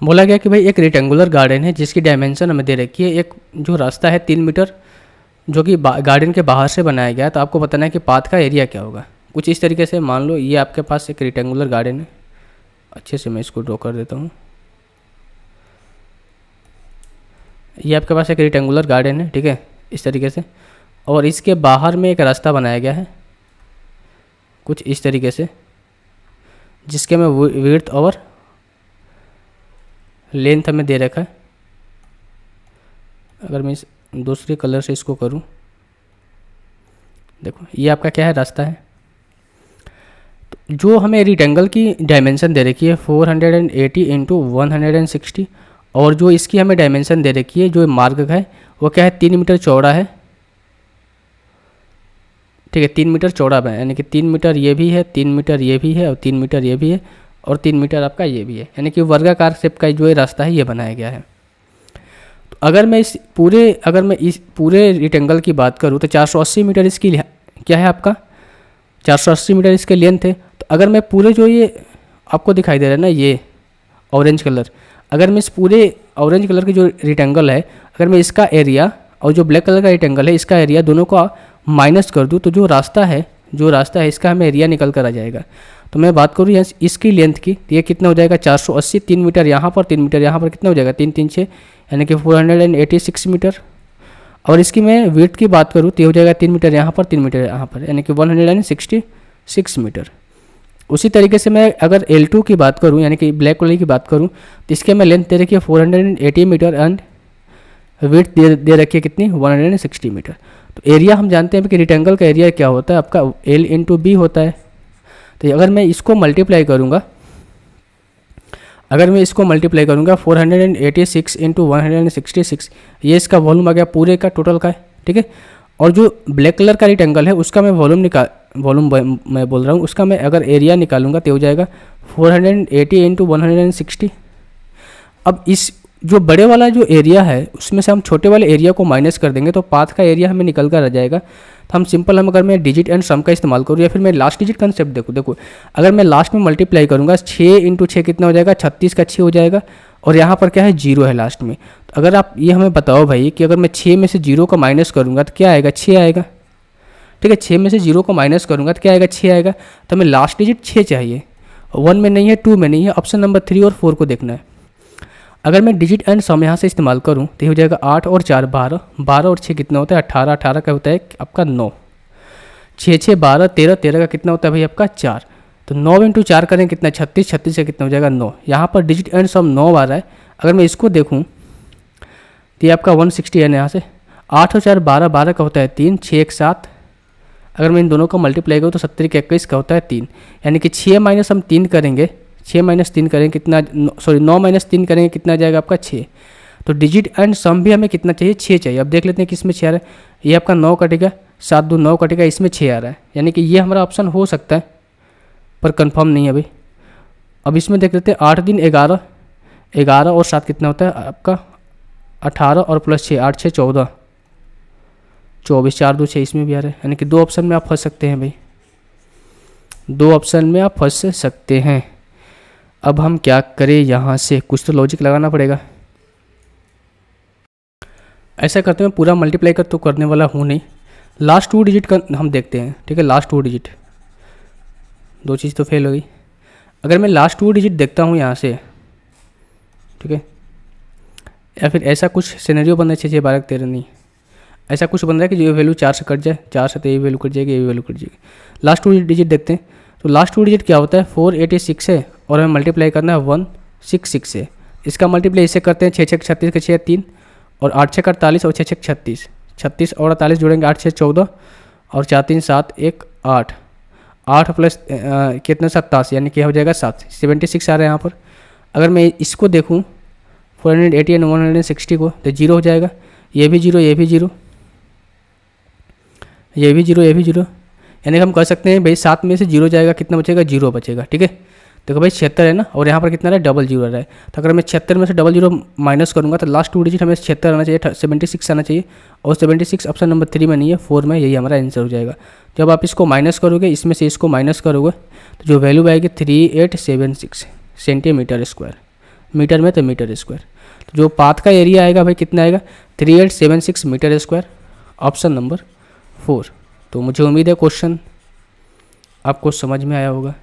बोला गया कि भाई एक रेक्टेंगुलर गार्डन है जिसकी डायमेंशन हमें दे रखी है, एक जो रास्ता है 3 मीटर जो कि गार्डन के बाहर से बनाया गया है, तो आपको बताना है कि पाथ का एरिया क्या होगा। कुछ इस तरीके से मान लो ये आपके पास एक रेक्टेंगुलर गार्डन है, अच्छे से मैं इसको ड्रॉ कर देता हूँ। ये आपके पास एक रेक्टेंगुलर गार्डन है, ठीक है, इस तरीके से, और इसके बाहर में एक रास्ता बनाया गया है कुछ इस तरीके से, जिसके में विड्थ और लेंथ हमें दे रखा है। अगर मैं इस दूसरे कलर से इसको करूं, देखो ये आपका क्या है, रास्ता है। तो जो हमें रेक्टेंगल की डायमेंशन दे रखी है 480 इंटू 160, और जो इसकी हमें डायमेंशन दे रखी है जो मार्ग है वो क्या है, 3 मीटर चौड़ा है, ठीक है, 3 मीटर चौड़ा है, यानी कि 3 मीटर ये भी है, 3 मीटर ये भी है, और 3 मीटर ये भी है, और 3 मीटर आपका ये भी है, यानी कि वर्गाकार शेप का जो ये रास्ता है ये बनाया गया है। तो अगर मैं इस पूरे रेक्टेंगल की बात करूँ तो 480 मीटर इसकी क्या है आपका, 480 मीटर इसके लेंथ है। तो अगर मैं पूरे जो ये आपको दिखाई दे रहा है ना ये ऑरेंज कलर, अगर मैं इस पूरे ऑरेंज कलर की जो रेक्टेंगल है, अगर मैं इसका एरिया और जो ब्लैक कलर का रेक्टेंगल है इसका एरिया दोनों को माइनस कर दूँ तो जो रास्ता है इसका हमें एरिया निकल कर आ जाएगा। तो मैं बात करूँ यहाँ इसकी लेंथ की, तो ये कितना हो जाएगा 480, 3 मीटर यहाँ पर, 3 मीटर यहाँ पर, कितना हो जाएगा 3 3 6, यानी कि 486 मीटर। और इसकी मैं विड्थ की बात करूँ तो ये हो जाएगा 3 मीटर यहाँ पर, 3 मीटर यहाँ पर, यानी कि 166 मीटर। उसी तरीके से मैं अगर L2 की बात करूँ, यानी कि ब्लैक कलर की बात करूँ, तो इसके मैं लेंथ दे रखी है 480 मीटर एंड विड्थ दे रखी है कितनी, 160 मीटर। तो एरिया हम जानते हैं कि रेक्टेंगल का एरिया क्या होता है आपका, L इंटू बी होता है। तो अगर मैं इसको मल्टीप्लाई करूँगा, 486 इंटू 166, ये इसका वॉल्यूम आ गया पूरे का टोटल का है, ठीक है। और जो ब्लैक कलर का रेक्टेंगल है उसका मैं वॉल्यूम मैं बोल रहा हूँ, उसका मैं अगर एरिया निकालूंगा तो हो जाएगा 480 इंटू 160। अब इस जो बड़े वाला जो एरिया है उसमें से हम छोटे वाले एरिया को माइनस कर देंगे तो पाथ का एरिया हमें निकल कर आ जाएगा। तो हम अगर मैं डिजिट एंड सम का इस्तेमाल करूँ या फिर मैं लास्ट डिजिट कंसेप्ट देखो अगर मैं लास्ट में मल्टीप्लाई करूँगा 6 इंटू 6 कितना हो जाएगा, 36 का 6 हो जाएगा, और यहाँ पर क्या है 0 है लास्ट में। तो अगर आप ये हमें बताओ भाई कि अगर मैं 6 में से 0 को माइनस करूँगा तो क्या आएगा, 6 आएगा, ठीक है। 6 में से 0 को माइनस करूँगा तो क्या आएगा, 6 आएगा। तो हमें लास्ट डिजिट 6 चाहिए, 1 में नहीं है, 2 में नहीं है, ऑप्शन नंबर 3 और 4 को देखना है। अगर मैं डिजिट एंड सम यहाँ से इस्तेमाल करूँ तो हो जाएगा 8 और 4 12, 12 और 6 कितना होता है 18, 18 का होता है आपका 9, 6 6 12 13, 13 का कितना होता है भाई आपका 4। तो 9 इंटू 4 करें कितना 36, 36 का कितना हो जाएगा 9। यहाँ पर डिजिट एंड सम 9 आ रहा है। अगर मैं इसको देखूँ तो ये आपका 160 है यहाँ से, 8 और 4 12, 12 का होता है 3, 6 1 7। अगर मैं इन दोनों को मल्टीप्लाई करूँ तो 70 के 21 का होता है 3, यानी कि 6 माइनस हम 3 करेंगे, 6 माइनस 3 करेंगे कितना, 9 माइनस 3 करेंगे कितना जाएगा आपका 6। तो डिजिट एंड सम भी हमें कितना चाहिए, 6 चाहिए। अब देख लेते हैं किस में 6 आ रहा है, ये आपका 9 कटेगा, 7 2 9 कटेगा, इसमें 6 आ रहा है, यानी कि ये हमारा ऑप्शन हो सकता है पर कंफर्म नहीं है भाई। अब इसमें देख लेते हैं 8 दिन 11, 11 और 7 कितना होता है आपका 18 और प्लस 6 8 6 14, 24 4 2 6 इसमें भी आ रहा है, यानी कि 2 ऑप्शन में आप फंस सकते हैं भाई, 2 ऑप्शन में आप फंस सकते हैं। अब हम क्या करें, यहाँ से कुछ तो लॉजिक लगाना पड़ेगा। ऐसा करते हैं, पूरा मल्टीप्लाई कर तो करने वाला हूँ नहीं, लास्ट 2 डिजिट का हम देखते हैं, ठीक है। लास्ट 2 डिजिट, 2 चीज़ तो फेल हो गई। अगर मैं लास्ट 2 डिजिट देखता हूँ यहाँ से, ठीक है, या फिर ऐसा कुछ सिनेरियो बनना चाहिए 12 13 नहीं, ऐसा कुछ बन रहा है कि जो वैल्यू 4 से कट जाए, 4 से तो ये वैल्यू कट जाएगी, ये वैल्यू कट जाएगी। लास्ट 2 डिजिट देखते हैं, तो लास्ट 2 डिजिट क्या होता है 486 है और हमें मल्टीप्लाई करना है 166 से। इसका मल्टीप्लाई इससे करते हैं 6 6 36 के 6 3, और 8 6 48 और 6 6 36, 36 और 48 जोड़ेंगे 8 6 14 और 4 3 7 1 8, 8 प्लस कितना 87, यानी क्या हो जाएगा 7, 76 आ रहा है यहाँ पर। अगर मैं इसको देखूँ 480 एंड 160 को तो 0 हो जाएगा, ये भी 0, ये भी 0, ये भी 0, ये भी 0, यानी कि हम कह सकते हैं भाई 7 में से 0 जाएगा, कितना बचेगा 0 बचेगा, ठीक है। देखो भाई 76 है ना, और यहाँ पर कितना है डबल 0 रहा है। तो अगर मैं 76 में से डबल 0 माइनस करूँगा तो लास्ट 2 डिजिट हमें 76 आना चाहिए, 76 आना चाहिए, और 76 ऑप्शन नंबर 3 में नहीं है, 4 में, यही हमारा आंसर हो जाएगा। जब आप इसको माइनस करोगे, इसमें से इसको माइनस करोगे तो जो वैल्यू आएगी 3876 सेंटीमीटर स्क्वायर, मीटर में तो मीटर स्क्वायर। तो जो पाथ का एरिया आएगा भाई कितना आएगा 3876 मीटर स्क्वायर, ऑप्शन नंबर 4। तो मुझे उम्मीद है क्वेश्चन आपको समझ में आया होगा।